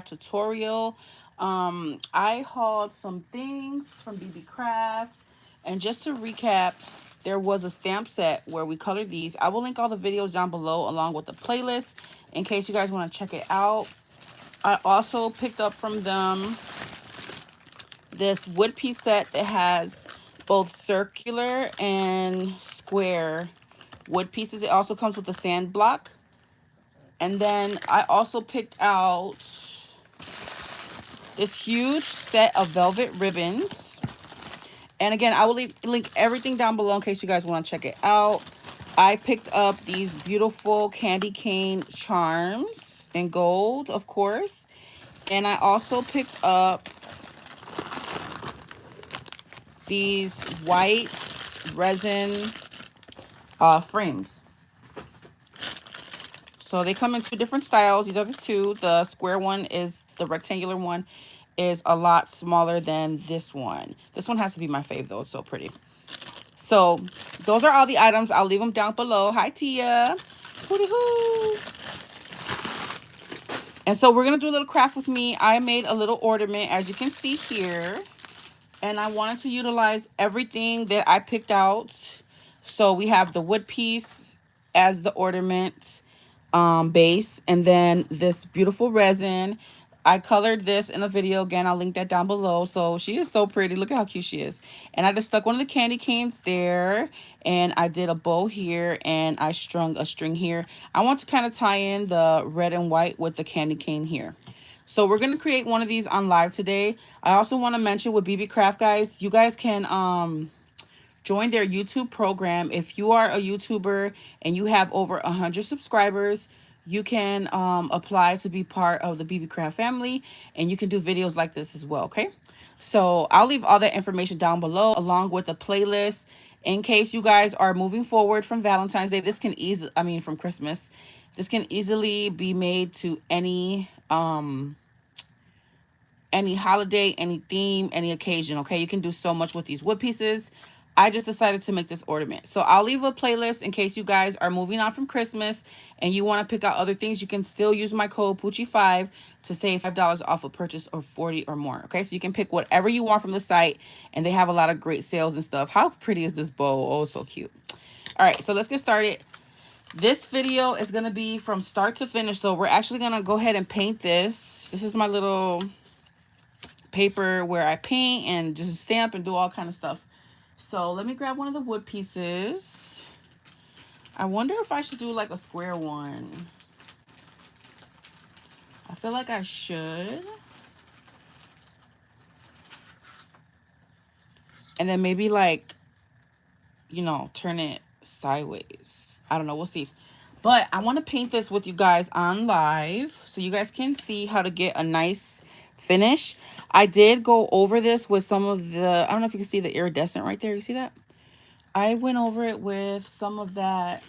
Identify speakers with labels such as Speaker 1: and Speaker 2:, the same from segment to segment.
Speaker 1: tutorial. I hauled some things from BeebeeCraft, and just to recap, there was a stamp set where we colored these. I will link all the videos down below along with the playlist in case you guys want to check it out. I also picked up from them this wood piece set that has both circular and square wood pieces. It also comes with a sand block. And then I also picked out this huge set of velvet ribbons. And again, I will link everything down below in case you guys want to check it out. I picked up these beautiful candy cane charms in gold, of course. And I also picked up these white resin frames. So they come in two different styles. These are the two. The square one is the rectangular one is a lot smaller than this one. This one has to be my fave though. It's so pretty. So those are all the items. I'll leave them down below. Hi, Tia. Hooty hoo. And so we're going to do a little craft with me. I made a little ornament, as you can see here. And I wanted to utilize everything that I picked out. So we have the wood piece as the ornament base, and then this beautiful resin. I colored this in a video. Again, I'll link that down below. So she is so pretty. Look at how cute she is. And I just stuck one of the candy canes there, and I did a bow here, and I strung a string here. I want to kind of tie in the red and white with the candy cane here. So we're going to create one of these on live today. I also want to mention with BeebeeCraft, guys, you guys can join their YouTube program. If you are a YouTuber and you have over 100 subscribers, you can apply to be part of the BeebeeCraft family, and you can do videos like this as well, okay? So I'll leave all that information down below along with a playlist in case you guys are moving forward from Valentine's Day. This can easily, I mean, from Christmas. This can easily be made to any holiday, any theme, any occasion, okay? You can do so much with these wood pieces. I just decided to make this ornament. So I'll leave a playlist in case you guys are moving on from Christmas and you want to pick out other things. You can still use my code Poochie5 to save $5 off a purchase of 40 or more, okay? So you can pick whatever you want from the site, and they have a lot of great sales and stuff. How pretty is this bow? Oh, so cute. All right, so let's get started. This video is going to be from start to finish. So we're actually going to go ahead and paint this. This is my little paper where I paint and just stamp and do all kind of stuff. So let me grab one of the wood pieces. I wonder if I should do like a square one. I feel like I should. And then maybe like, you know, turn it sideways. I don't know. We'll see. But I want to paint this with you guys on live so you guys can see how to get a nice finish. I did go over this with some of the, I don't know if you can see the iridescent right there. You see that? I went over it with some of that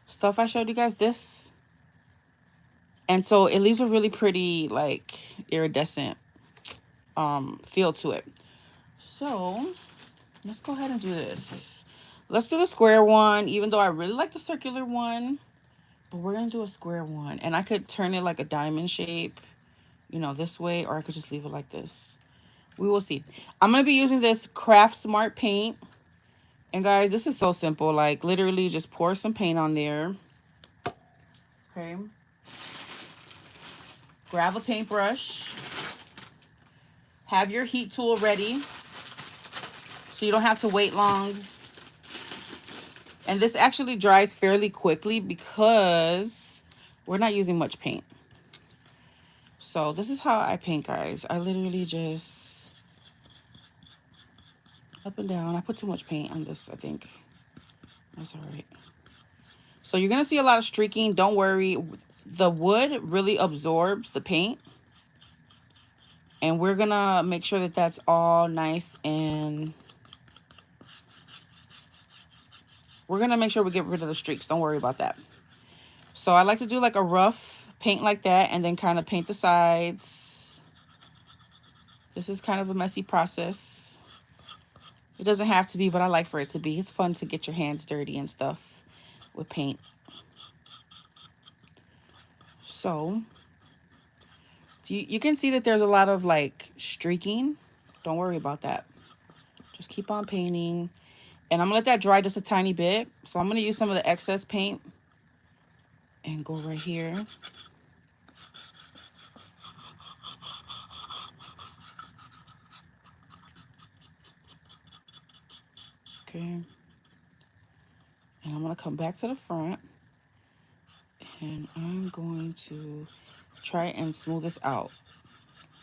Speaker 1: stuff I showed you guys, this. And so it leaves a really pretty, like, iridescent feel to it. So let's go ahead and do this. Let's do the square one, even though I really like the circular one. But we're going to do a square one. And I could turn it like a diamond shape, you know, this way. Or I could just leave it like this. We will see. I'm going to be using this Craft Smart paint. And guys, this is so simple. Like, literally just pour some paint on there. Okay. Grab a paintbrush. Have your heat tool ready so you don't have to wait long. And this actually dries fairly quickly because we're not using much paint. So this is how I paint, guys. I literally just up and down. I put too much paint on this, I think. That's all right. So you're going to see a lot of streaking. Don't worry. The wood really absorbs the paint. And we're going to make sure that that's all nice, and we're going to make sure we get rid of the streaks. Don't worry about that. So I like to do like a rough paint like that and then kind of paint the sides. This is kind of a messy process. It doesn't have to be, but I like for it to be. It's fun to get your hands dirty and stuff with paint. So You can see that there's a lot of like streaking. Don't worry about that. Just keep on painting. And I'm gonna let that dry just a tiny bit. So I'm gonna use some of the excess paint and go right here. Okay. And I'm gonna come back to the front and I'm going to try and smooth this out.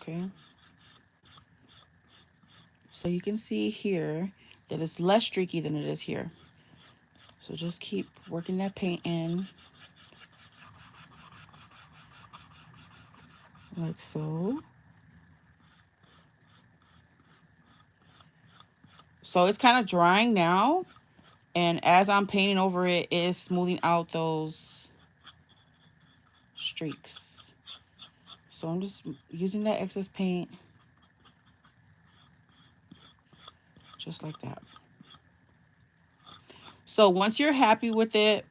Speaker 1: Okay. So you can see here that it's less streaky than it is here. So just keep working that paint in like so. So it's kind of drying now. And as I'm painting over it, it is smoothing out those streaks. So I'm just using that excess paint just like that. So once you're happy with it,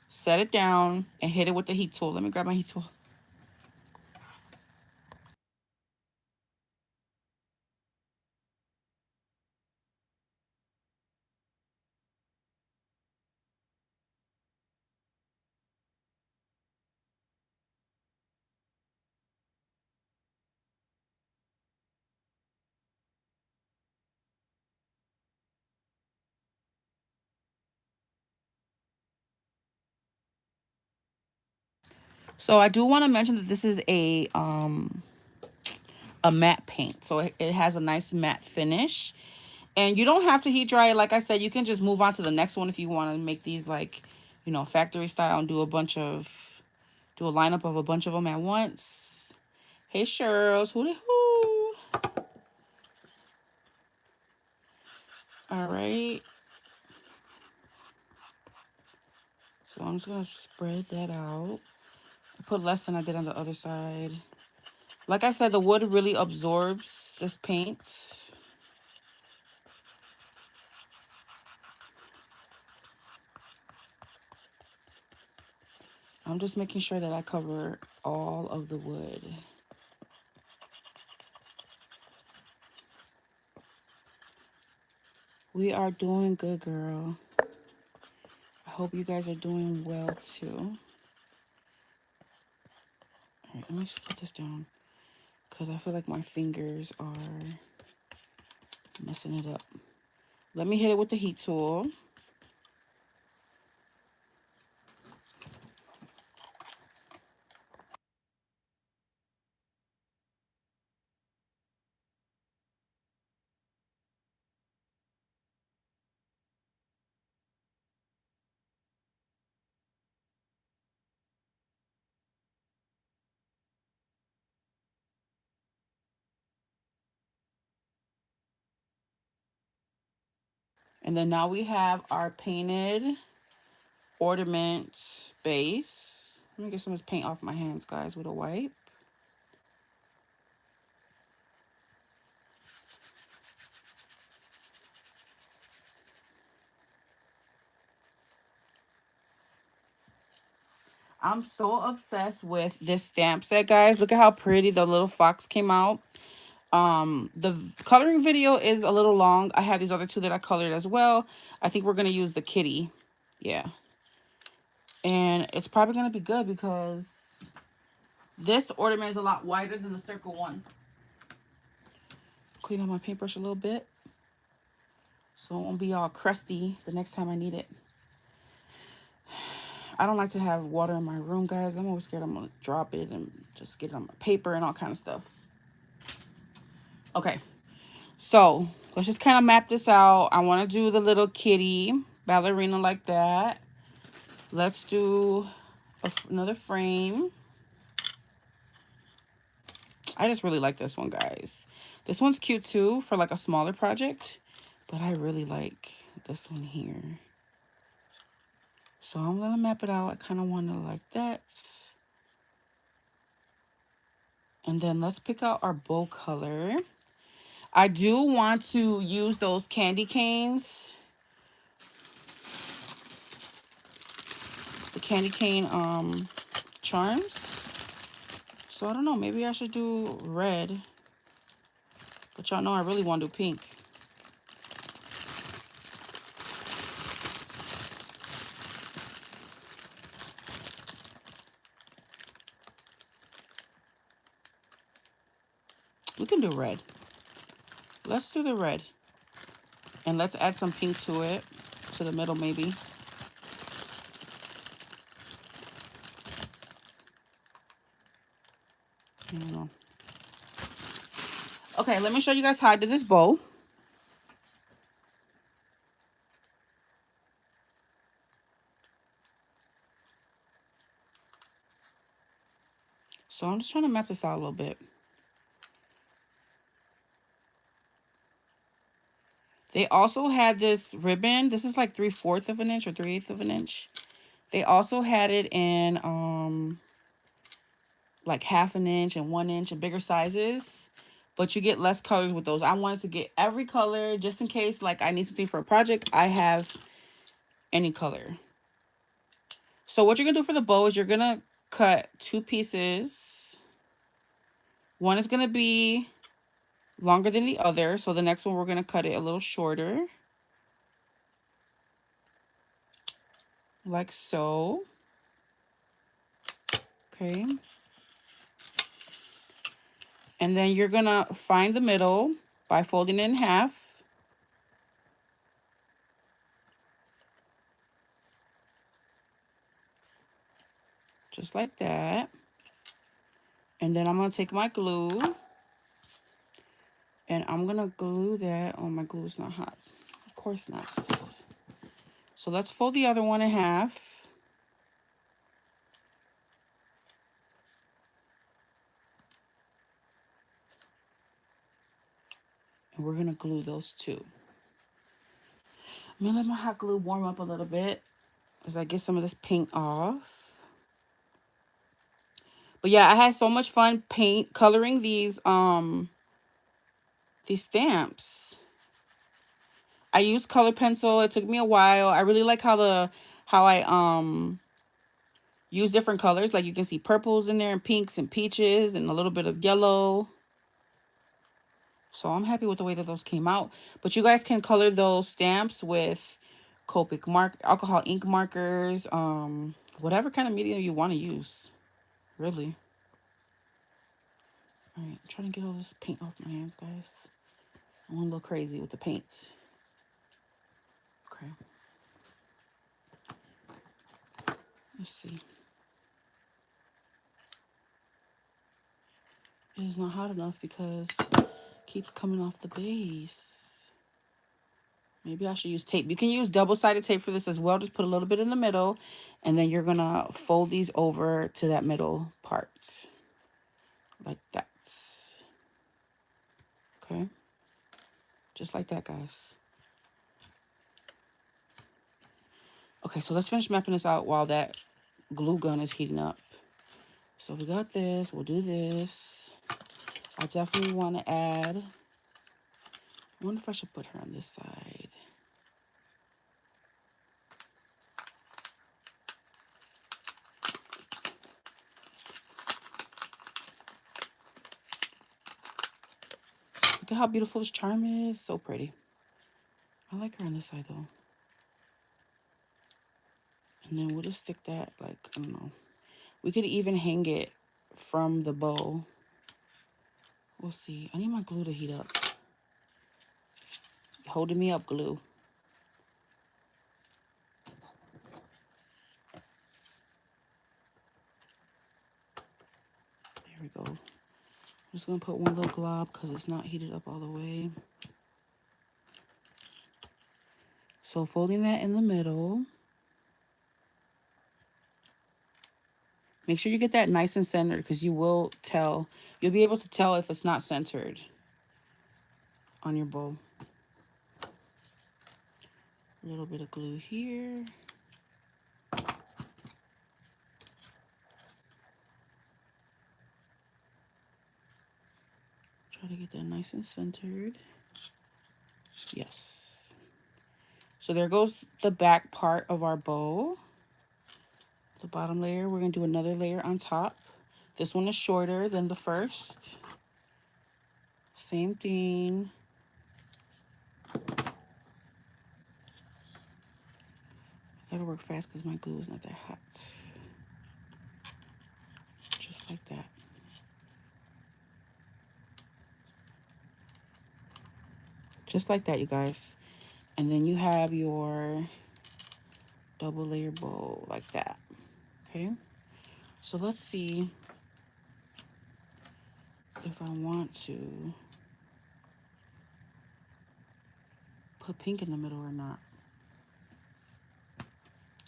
Speaker 1: set it down and hit it with the heat tool. Let me grab my heat tool. So I do want to mention that this is a matte paint. So it has a nice matte finish. And you don't have to heat dry it. Like I said, you can just move on to the next one if you want to make these like, you know, factory style and do a lineup of a bunch of them at once. Hey, Cheryls, hooty hoo. All right. So I'm just going to spread that out. I put less than I did on the other side. Like I said, the wood really absorbs this paint. I'm just making sure that I cover all of the wood. We are doing good, girl. I hope you guys are doing well too. All right, let me just put this down because I feel like my fingers are messing it up. Let me hit it with the heat tool. And then now we have our painted ornament base. Let me get some of this paint off my hands, guys, with a wipe. I'm so obsessed with this stamp set, guys. Look at how pretty the little fox came out. The coloring video is a little long. I have these other two that I colored as well. I think we're going to use the kitty. Yeah. And it's probably going to be good because this ornament is a lot wider than the circle one. Clean up my paintbrush a little bit so it won't be all crusty the next time I need it. I don't like to have water in my room, guys. I'm always scared I'm going to drop it and just get it on my paper and all kind of stuff. Okay. So let's just kind of map this out. I want to do the little kitty ballerina like that. Let's do another frame. I just really like this one, guys. This one's cute too for like a smaller project, but I really like this one here. So I'm going to map it out. I kind of want to like that. And then let's pick out our bow color. I do want to use those candy canes. The candy cane charms. So I don't know, maybe I should do red. But y'all know I really want to do pink. We can do red. Let's do the red. And let's add some pink to it, to the middle maybe. I don't know. Okay, let me show you guys how I did this bow. So I'm just trying to map this out a little bit. They also had this ribbon. This is like 3/4 of an inch or 3/8 of an inch. They also had it in like 1/2 an inch and 1 inch and bigger sizes. But you get less colors with those. I wanted to get every color just in case like I need something for a project. I have any color. So what you're gonna do for the bow is you're gonna cut 2 pieces. One is gonna be longer than the other. So the next one we're gonna cut it a little shorter. Like so. Okay. And then you're gonna find the middle by folding it in half. Just like that. And then I'm gonna take my glue and I'm gonna glue that. Oh, my glue is not hot. Of course not. So let's fold the other one in half. And we're gonna glue those two. I'm gonna let my hot glue warm up a little bit as I get some of this paint off. But yeah, I had so much fun coloring these stamps. I used color pencil. It took me a while. I really like how I use different colors. Like you can see purples in there and pinks and peaches and a little bit of yellow. So I'm happy with the way that those came out. But you guys can color those stamps with Copic alcohol ink markers, whatever kind of medium you want to use, really. All right, I'm trying to get all this paint off my hands, guys. I went a little crazy with the paint. Okay. Let's see. It is not hot enough because it keeps coming off the base. Maybe I should use tape. You can use double-sided tape for this as well. Just put a little bit in the middle, and then you're going to fold these over to that middle part. Like that. Okay. Just like that, guys. Okay, so let's finish mapping this out while that glue gun is heating up. So we got this. We'll do this. I definitely want to add... I wonder if I should put her on this side. Look at how beautiful this charm is. So pretty. I like her on this side, though. And then we'll just stick that, like, I don't know. We could even hang it from the bow. We'll see. I need my glue to heat up. Holding me up, glue. There we go. I'm just going to put one little glob because it's not heated up all the way. So folding that in the middle. Make sure you get that nice and centered because you will tell. You'll be able to tell if it's not centered on your bow. A little bit of glue here. Try to get that nice and centered. Yes. So there goes the back part of our bow. the bottom layer. We're going to do another layer on top. This one is shorter than the first. Same thing. I gotta work fast because my glue is not that hot. Just like that. Just like that, you guys. And then you have your double layer bow like that. Okay. So let's see if I want to put pink in the middle or not.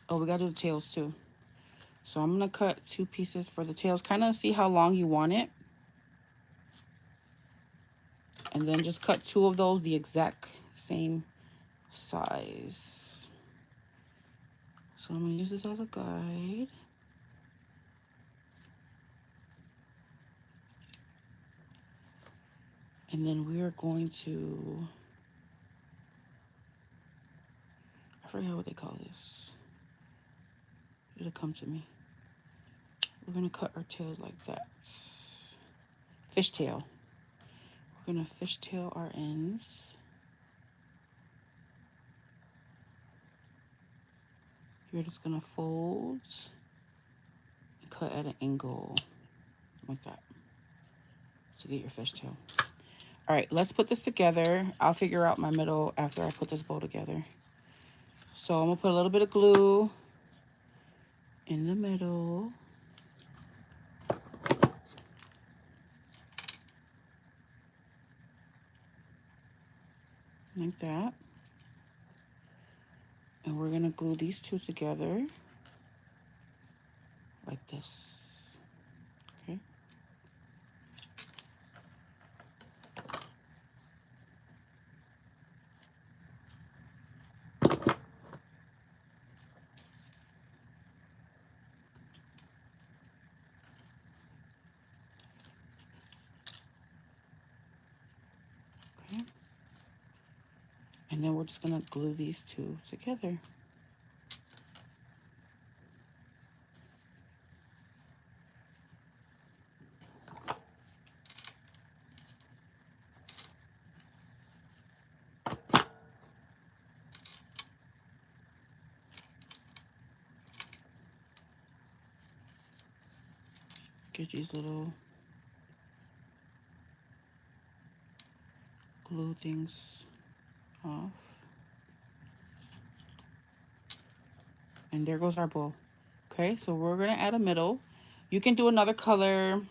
Speaker 1: Oh, we gotta do the tails too. So I'm gonna cut 2 pieces for the tails. Kind of see how long you want it. And then just cut 2 of those the exact same size. So I'm gonna use this as a guide. And then we are going to, I forget what they call this. It'll come to me. We're gonna cut our tails like that. Fishtail. We're gonna fishtail our ends. You're just gonna fold and cut at an angle like that to get your fishtail. All right, let's put this together. I'll figure out my middle after I put this bow together. So I'm gonna put a little bit of glue in the middle. Like that. And we're gonna glue these 2 together like this. Okay. Okay. And then we're just gonna glue these 2 together. Get these little glue things off. And there goes our bow. Okay, so we're gonna add a middle. You can do another color.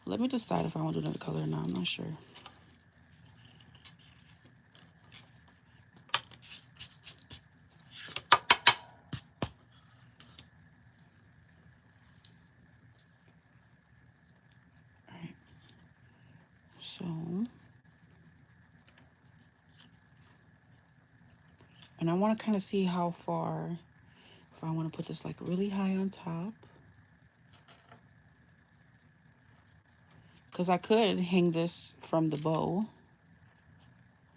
Speaker 1: Let me decide if I want to do another color or not. I'm not sure. All right. So, and I want to kind of see how far, if I want to put this like really high on top. Because I could hang this from the bow.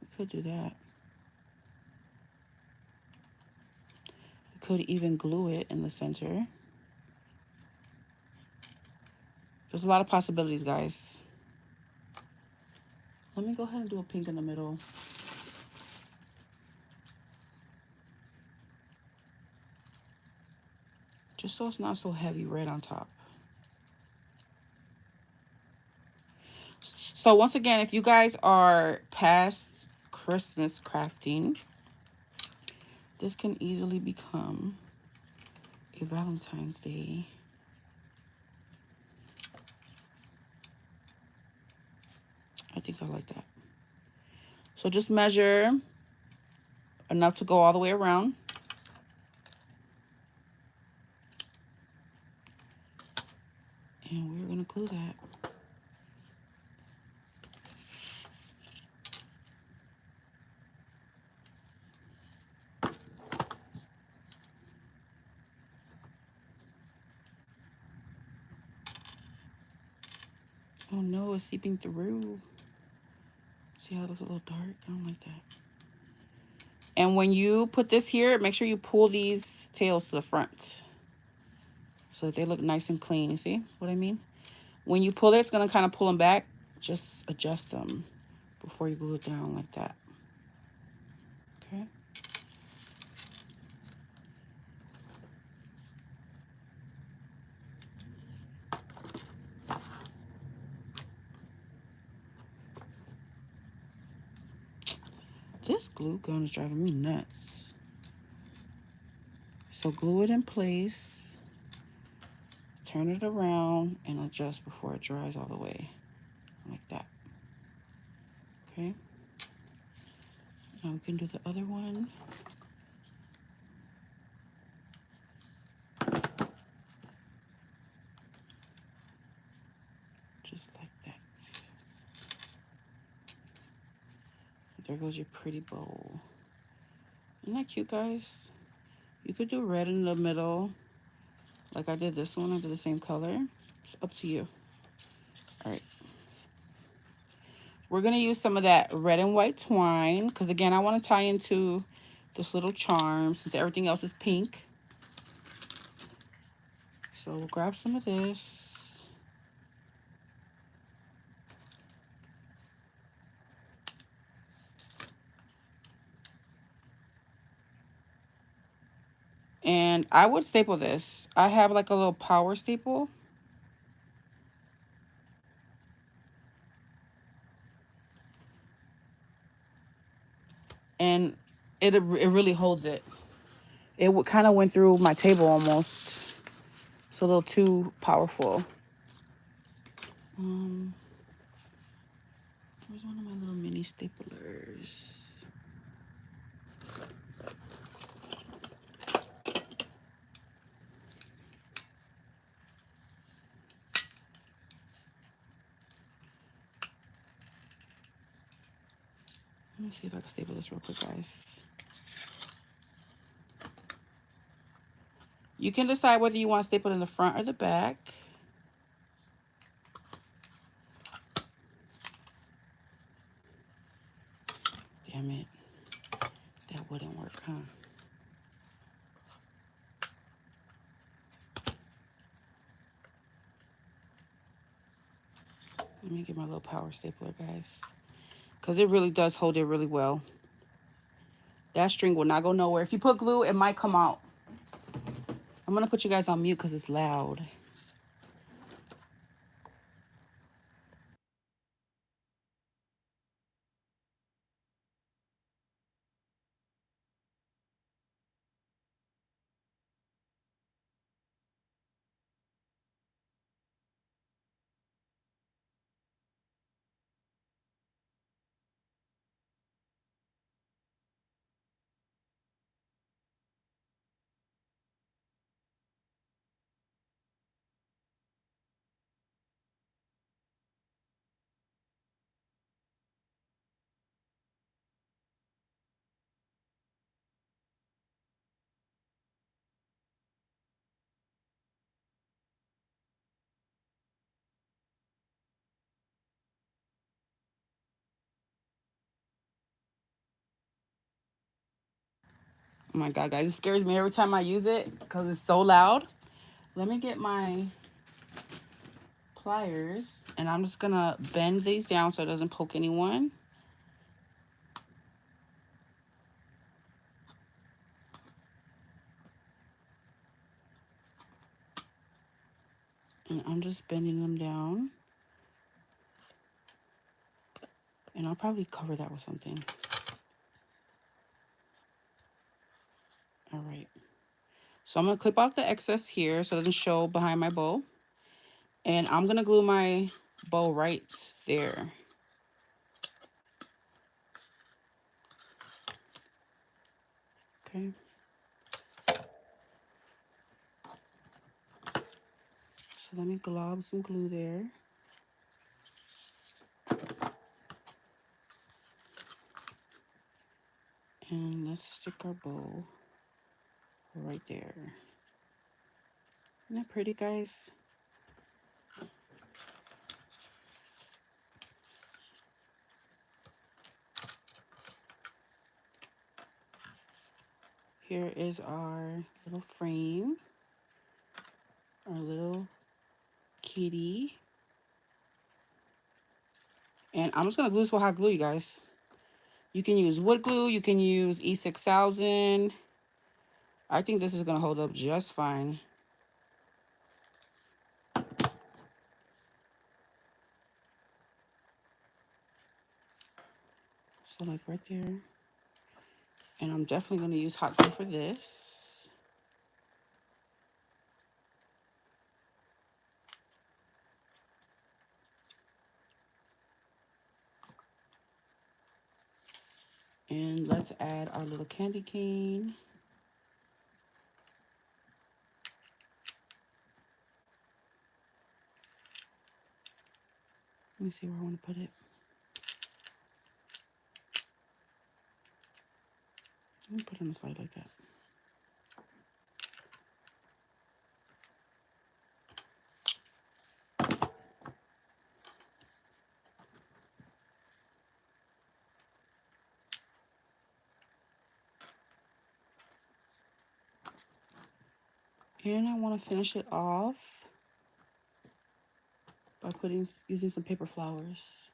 Speaker 1: I could do that. I could even glue it in the center. There's a lot of possibilities, guys. Let me go ahead and do a pink in the middle. Just so it's not so heavy red on top. So once again, if you guys are past Christmas crafting, this can easily become a Valentine's Day. I think I like that. So just measure enough to go all the way around. And we're gonna glue that. Oh no, it's seeping through. See how it looks a little dark? I don't like that. And when you put this here, make sure you pull these tails to the front so that they look nice and clean. You see what I mean? When you pull it, it's going to kind of pull them back. Just adjust them before you glue it down like that. Okay. This glue gun is driving me nuts. So glue it in place, turn it around, and adjust before it dries all the way, like that. Okay. Now we can do the other one. Just like that. There goes your pretty bow. Isn't that cute, guys? You could do red in the middle. Like I did this one, I did the same color. It's up to you. All right. We're gonna use some of that red and white twine because again, I want to tie into this little charm since everything else is pink. So we'll grab some of this. And I would staple this. I have like a little power staple. And it really holds it. It kind of went through my table almost. It's a little too powerful. Where's one of my little mini staplers? Let me see if I can staple this real quick, guys. You can decide whether you want to staple it in the front or the back. Damn it. That wouldn't work, huh? Let me get my little power stapler, guys. Because it really does hold it really well. That string will not go nowhere. If you put glue, it might come out. I'm going to put you guys on mute because it's loud. Oh my God, guys, it scares me every time I use it because it's so loud. Let me get my pliers and I'm just gonna bend these down so it doesn't poke anyone. And I'm just bending them down. And I'll probably cover that with something. All right. So I'm gonna clip off the excess here so it doesn't show behind my bow. And I'm gonna glue my bow right there. Okay. So let me glob some glue there. And let's stick our bow right there. Isn't that pretty, guys? Here is our little frame, our little kitty. And I'm just gonna glue this with hot glue, you guys. You can use wood glue, you can use E6000. I think this is gonna hold up just fine. So like right there. And I'm definitely gonna use hot glue for this. And let's add our little candy cane. Let me see where I want to put it. Let me put it on the side like that. And I want to finish it off by using some paper flowers.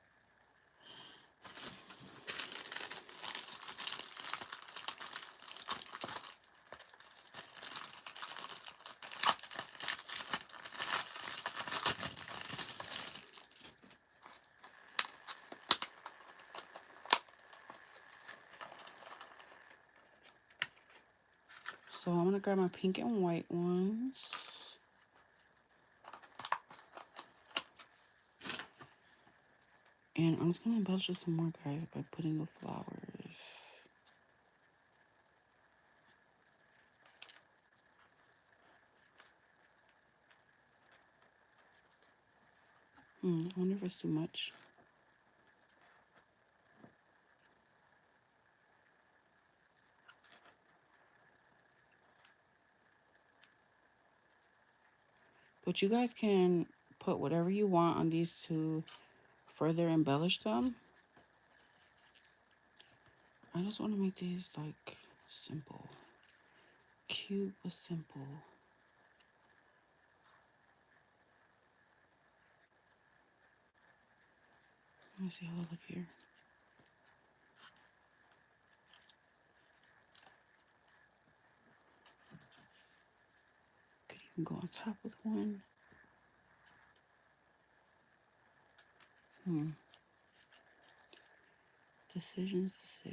Speaker 1: So I'm gonna grab my pink and white ones. And I'm just gonna embellish it some more, guys, by putting the flowers. I wonder if it's too much. But you guys can put whatever you want on these to further embellish them. I just want to make these like simple. Cute but simple. Let me see how they look here. Could even go on top with one. Decisions. I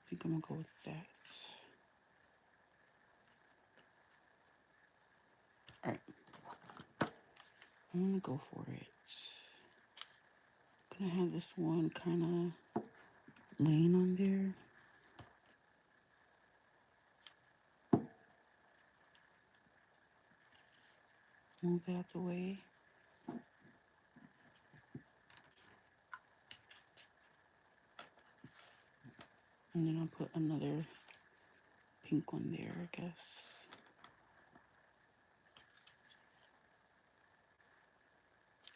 Speaker 1: think I'm gonna go with that. Alright. I'm gonna go for it. I'm gonna have this one kind of laying on there. Move that out the way. And then I'll put another pink one there, I guess.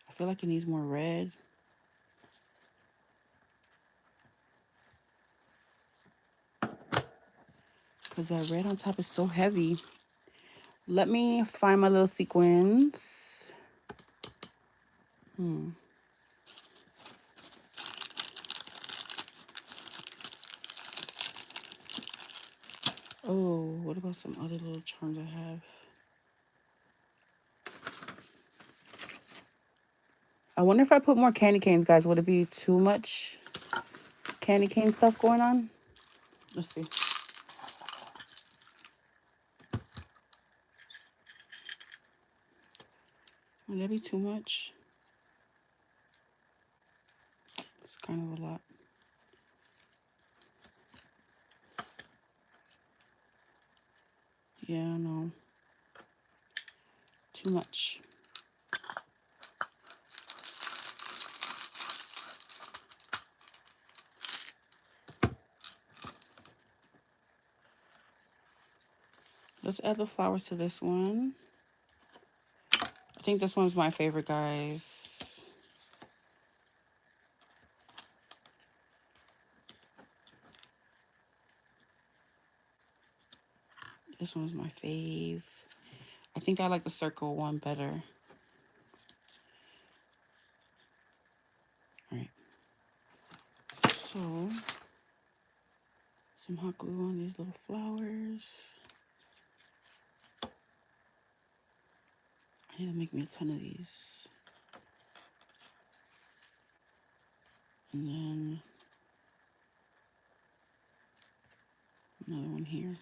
Speaker 1: I feel like it needs more red. Because that red on top is so heavy. Let me find my little sequins. Oh, what about some other little charms I have? I wonder if I put more candy canes, guys, would it be too much candy cane stuff going on? Let's see. Would that be too much? It's kind of a lot. Yeah, no. Too much. Let's add the flowers to this one. I think this one's my favorite, guys. This one's my fave. I think I like the circle one better. All right. So, some hot glue on these little flowers. I need to make me a ton of these. And then another one here.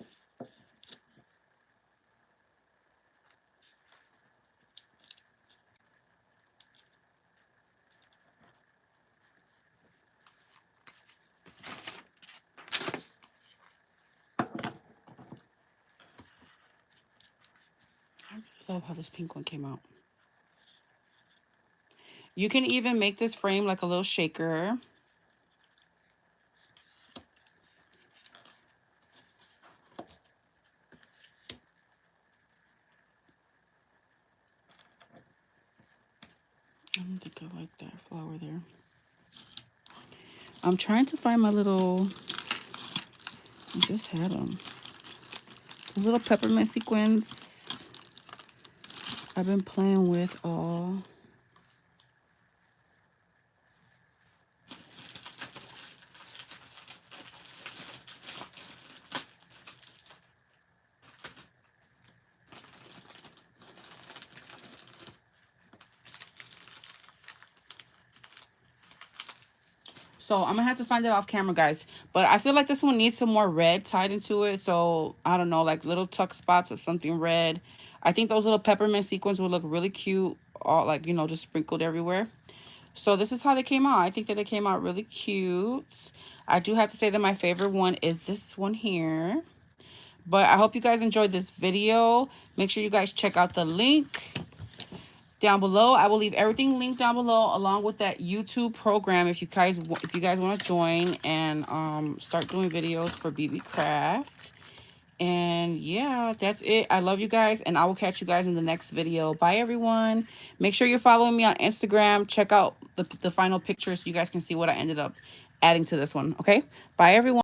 Speaker 1: I really love how this pink one came out. You can even make this frame like a little shaker. I don't think I like that flower there. I'm trying to find my little, I just had them. Those little peppermint sequins I've been playing with all. So I'm gonna have to find it off camera, guys. But I feel like this one needs some more red tied into it. So I don't know, like little tuck spots of something red. I think those little peppermint sequins would look really cute, all like, you know, just sprinkled everywhere. So this is how they came out. I think that they came out really cute. I do have to say that my favorite one is this one here. But I hope you guys enjoyed this video. Make sure you guys check out the link down below. I will leave everything linked down below along with that YouTube program if you guys want to join and start doing videos for BeebeeCraft. And yeah, that's it. I love you guys, and I will catch you guys in the next video. Bye, everyone. Make sure you're following me on Instagram. Check out the final pictures so you guys can see what I ended up adding to this one. Okay? Bye, everyone.